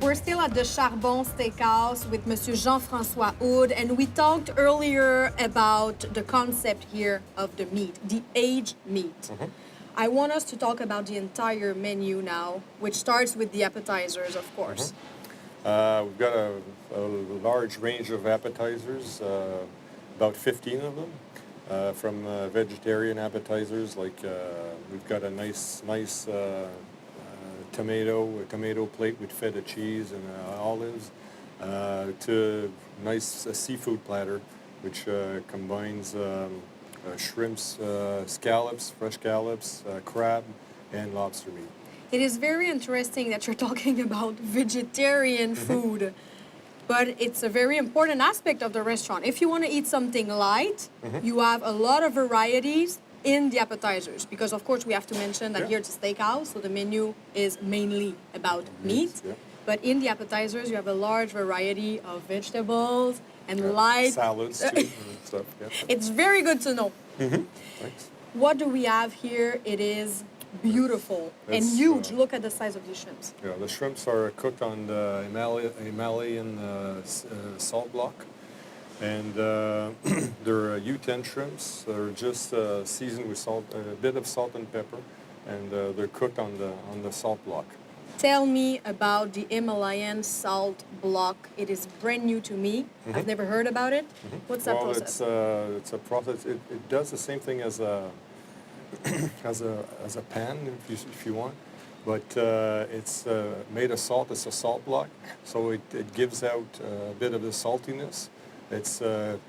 We're still at the Charbon Steakhouse with Monsieur Jean-François Houd, and we talked earlier about the concept here of the meat, the aged meat. Mm-hmm. I want us to talk about the entire menu now, which starts with the appetizers, of course. Mm-hmm. We've got a large range of appetizers, about 15 of them, from vegetarian appetizers, like we've got a nice tomato plate with feta cheese and olives, to nice seafood platter, which combines shrimps, scallops, fresh scallops, crab, and lobster meat. It is very interesting that you're talking about vegetarian food, but it's a very important aspect of the restaurant. If you want to eat something light, you have a lot of varieties in the appetizers, because of course we have to mention that here it's a steakhouse, so the menu is mainly about meat. But in the appetizers, you have a large variety of vegetables and light salads too, and stuff. It's very good to know. Thanks. What do we have here? It is beautiful and huge. Look at the size of these shrimps. Yeah, the shrimps are cooked on the Himalayan salt block. And they're U10 shrimps. They're just seasoned with salt, a bit of salt and pepper, and they're cooked on the salt block. Tell me about the Himalayan salt block. It is brand new to me. I've never heard about it. What's that process? It's a process. It does the same thing as a as a pan, if you want, but it's made of salt. It's a salt block, so it gives out a bit of the saltiness. It's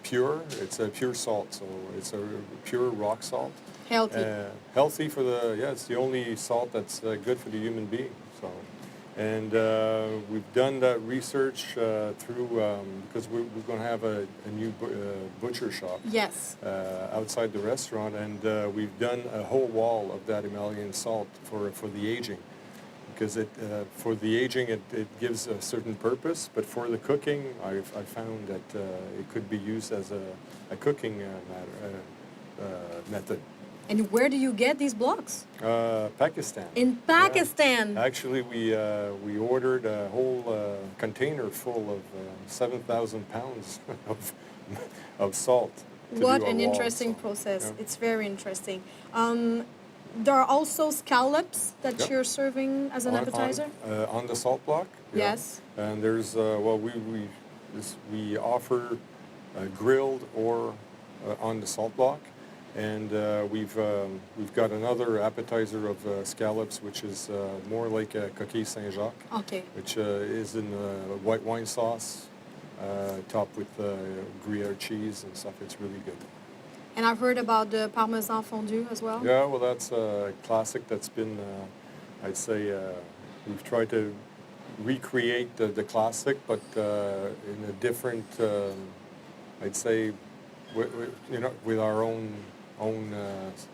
pure. It's a pure salt, so it's a pure rock salt. Healthy. Healthy for it's the only salt that's good for the human being. So, and we've done that research through because we're going to have a new butcher shop. Yes. Outside the restaurant, and we've done a whole wall of that Himalayan salt for the aging. Because for the aging, it gives a certain purpose, but for the cooking, I found that it could be used as a cooking method. And where do you get these blocks? Pakistan. In Pakistan? Yeah. Actually, we ordered a whole container full of 7,000 pounds of salt. What an interesting process. Yeah. It's very interesting. There are also scallops that you're serving as an appetizer? On the salt block. Yeah. Yes. And there's, we offer grilled or on the salt block. And we've got another appetizer of scallops, which is more like a coquille Saint-Jacques. Okay. Which is in white wine sauce, topped with Gruyere cheese and stuff. It's really good. And I've heard about the Parmesan fondue as well. Yeah, well, that's a classic that's been, I'd say, we've tried to recreate the classic, but in a different, I'd say, with our own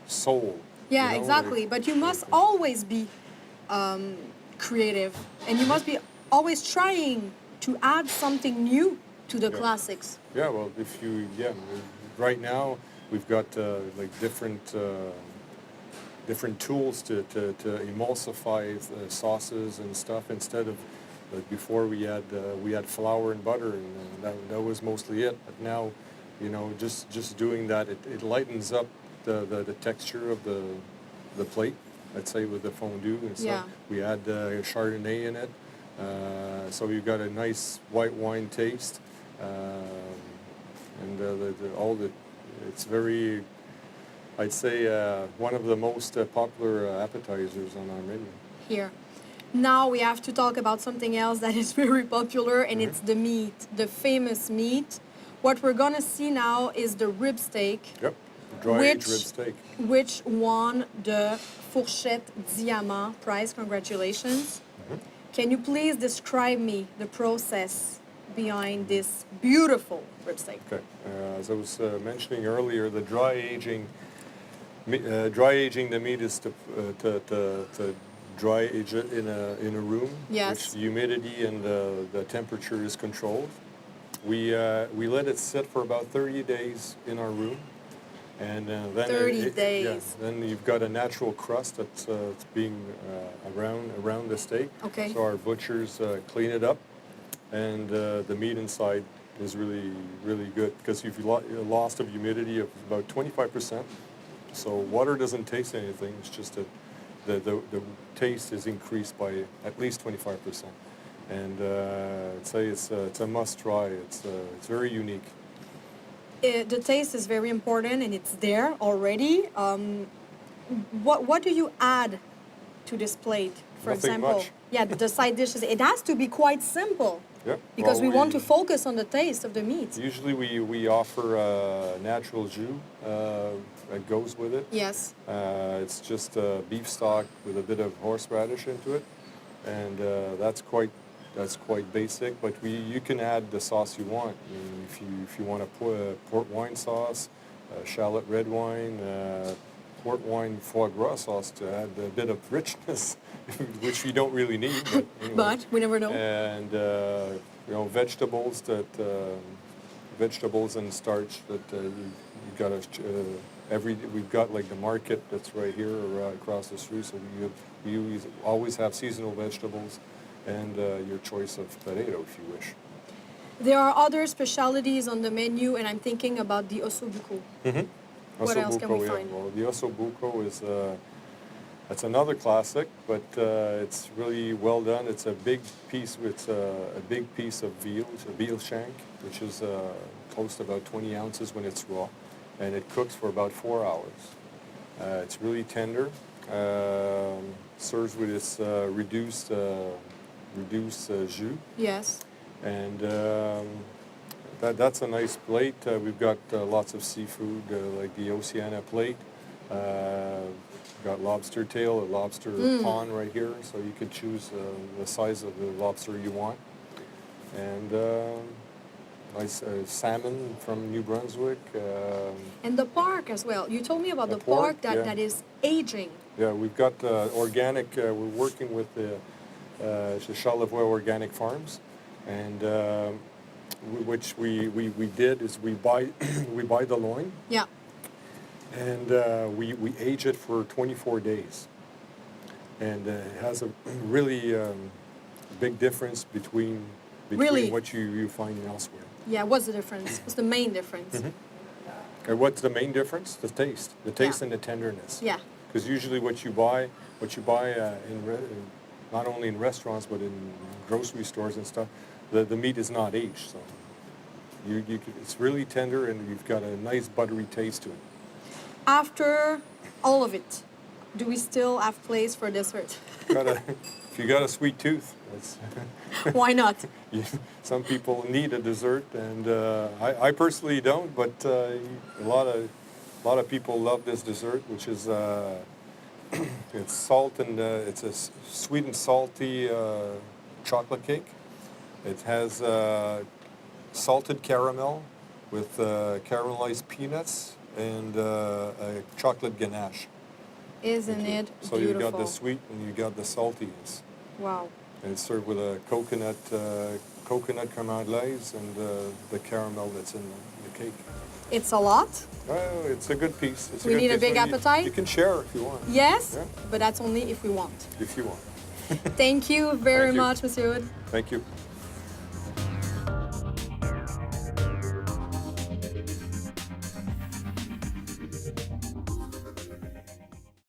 soul. Yeah, exactly. But you must always be creative, and you must be always trying to add something new to the classics. Yeah, well, right now, we've got like different tools to emulsify the sauces and stuff. Instead of before we had flour and butter, and that was mostly it. But now, just doing that, it lightens up the texture of the plate. Let's say with the fondue and stuff. Yeah. We add Chardonnay in it, so you've got a nice white wine taste, and it's very, I'd say, one of the most popular appetizers on our menu. Here. Now we have to talk about something else that is very popular, and it's the meat, the famous meat. What we're going to see now is the rib steak. Yep, dry-aged rib steak. Which won the Fourchette Diamant prize. Congratulations. Can you please describe me the process behind this beautiful rib steak? Okay. As I was mentioning earlier, the dry aging the meat is to dry age it in a room, which the humidity and the temperature is controlled. We let it sit for about 30 days in our room, And then 30 days. Yeah, then you've got a natural crust that's it's being around the steak. Okay. So our butchers clean it up, and the meat inside is really good because you've a loss of humidity of about 25%. So water doesn't taste anything. It's just that the taste is increased by at least 25%. And I'd say it's a must try. It's very unique. The taste is very important, and it's there already. What do you add to this plate, for Nothing example? much. Yeah, the side dishes. It has to be quite simple. Yeah. Because Well, we want to focus on the taste of the meat. Usually we offer natural jus that goes with it. Yes. It's just beef stock with a bit of horseradish into it, and that's quite basic. But you can add the sauce you want. I mean, if you want a port wine sauce, shallot red wine, port wine foie gras sauce to add a bit of richness, which you don't really need. But, anyway. But we never know. And vegetables and starch that you got we've got like the market that's right here or across the street. So we always have seasonal vegetables and your choice of potato if you wish. There are other specialities on the menu, and I'm thinking about the ossobuco. Mm-hmm. What else can we find? Well, the ossobuco is that's another classic, but it's really well done. It's a big piece. It's a big piece of veal. It's a veal shank, which is close to about 20 ounces when it's raw, and it cooks for about 4 hours. It's really tender. Serves with this reduced jus. Yes. And that's a nice plate. We've got lots of seafood, like the Oceania plate. Got lobster tail, a lobster pawn right here, so you could choose the size of the lobster you want. And nice salmon from New Brunswick. And the pork as well. You told me about the pork, pork that is aging. Yeah, we've got organic. We're working with the Charlevoix Organic Farms, and which we did is we buy we buy the loin. Yeah. And we age it for 24 days. And it has a really big difference between Really? what you find elsewhere. Yeah, what's the difference? What's the main difference? Mm-hmm. And what's the main difference? The taste. The taste and the tenderness. Yeah. Because usually what you buy not only in restaurants but in grocery stores and stuff, the meat is not aged. So it's really tender and you've got a nice buttery taste to it. After all of it, do we still have place for dessert? If you got a sweet tooth, Why not? some people need a dessert, and I personally don't. But a lot of people love this dessert, which is it's salt and it's a sweet and salty chocolate cake. It has salted caramel with caramelized peanuts and a chocolate ganache. Isn't it So beautiful? you got the sweet and you got the saltiness. Wow. And it's served with a coconut caramelize and the caramel that's in the cake. It's a lot. Oh, it's a good piece. We need a big appetite? You can share if you want. Yes, Yeah. but that's only if we want. If you want. Thank you very Thank you. much, Monsieur Wood. Thank you.